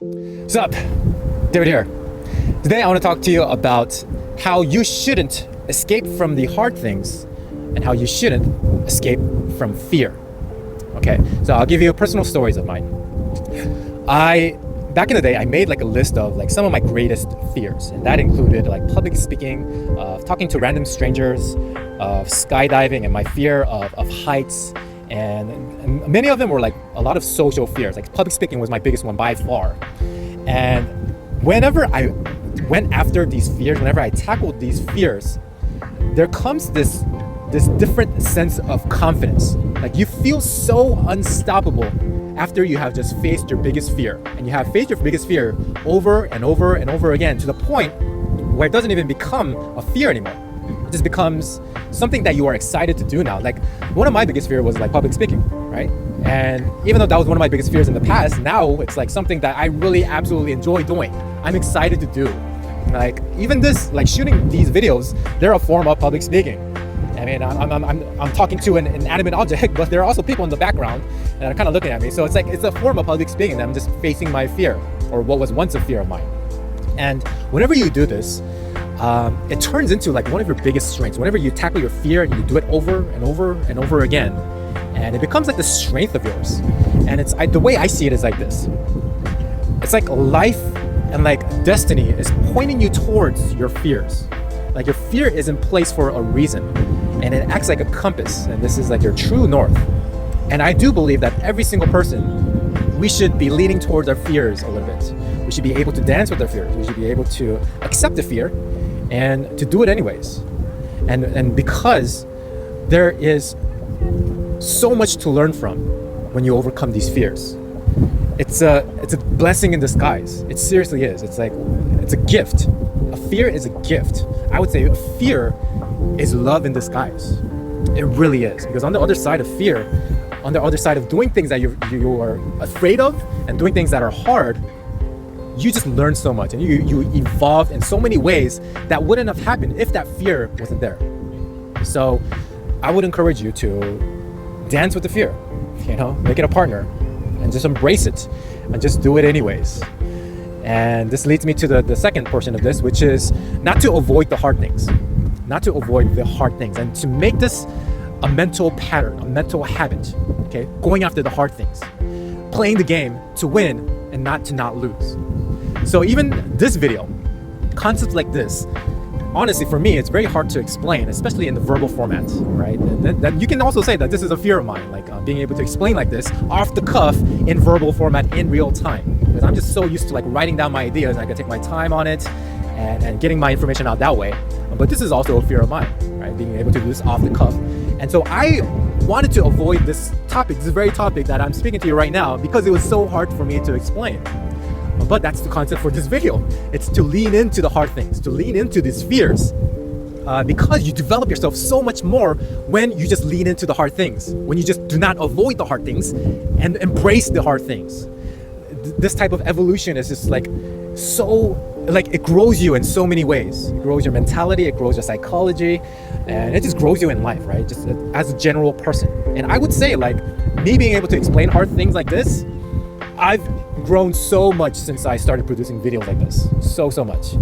What's up? David here. Today I want to talk to you about how you shouldn't escape from the hard things and how you shouldn't escape from fear. Okay, so I'll give you personal stories of mine. Back in the day, I made like a list of like some of my greatest fears, and that included like public speaking, talking to random strangers, of skydiving, and my fear of heights. And many of them were like a lot of social fears. Like public speaking was my biggest one by far. And whenever I went after these fears, whenever I tackled these fears, there comes this different sense of confidence. Like you feel so unstoppable after you have just faced your biggest fear. And you have faced your biggest fear over and over and over again to the point where it doesn't even become a fear anymore. It just becomes something that you are excited to do now. Like one of my biggest fear was like public speaking, right? And even though that was one of my biggest fears in the past, now it's like something that I really absolutely enjoy doing. I'm excited to do. Like even this, like shooting these videos, they're a form of public speaking. I mean, I'm talking to an inanimate object, but there are also people in the background that are kind of looking at me. So it's like, it's a form of public speaking that I'm just facing my fear, or what was once a fear of mine. And whenever you do this, it turns into like one of your biggest strengths. Whenever you tackle your fear and you do it over and over and over again, and it becomes like the strength of yours. And the way I see it is like this. It's like life and like destiny is pointing you towards your fears. Like your fear is in place for a reason, and it acts like a compass, and this is like your true north. And I do believe that every single person, we should be leaning towards our fears a little bit. We should be able to dance with our fears. We should be able to accept the fear and to do it anyways. And because there is so much to learn from when you overcome these fears. It's a blessing in disguise. It seriously is. It's like, it's a gift. A fear is a gift. I would say a fear is love in disguise. It really is. Because on the other side of fear, on the other side of doing things that you are afraid of and doing things that are hard, you just learn so much, and you evolve in so many ways that wouldn't have happened if that fear wasn't there. So I would encourage you to dance with the fear, make it a partner and just embrace it and just do it anyways. And this leads me to the second portion of this, which is not to avoid the hard things, and to make this a mental pattern, a mental habit, okay? Going after the hard things, playing the game to win and not to not lose. So even this video, concepts like this, honestly, for me, it's very hard to explain, especially in the verbal format, right? And you can also say that this is a fear of mine, like being able to explain like this off the cuff in verbal format in real time. Because I'm just so used to like writing down my ideas, and I can take my time on it and getting my information out that way. But this is also a fear of mine, right? Being able to do this off the cuff. And so I wanted to avoid this topic, this very topic that I'm speaking to you right now, because it was so hard for me to explain. But that's the concept for this video. It's to lean into the hard things, to lean into these fears, because you develop yourself so much more when you just lean into the hard things, when you just do not avoid the hard things and embrace the hard things. This type of evolution is just like so, like it grows you in so many ways. It grows your mentality, it grows your psychology, and it just grows you in life, right? Just as a general person. And I would say like me being able to explain hard things like this, I've grown so much since I started producing videos like this, so much.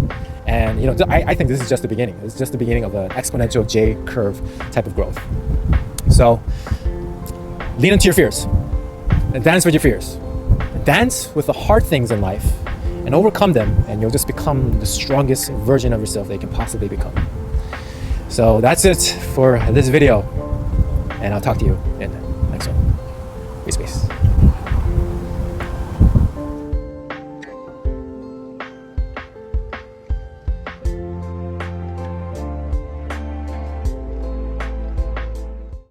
And I think this is just the beginning. It's just the beginning of an exponential J curve type of growth. So lean into your fears and dance with your fears. Dance with the hard things in life and overcome them, and you'll just become the strongest version of yourself that you can possibly become. So that's it for this video, and I'll talk to you in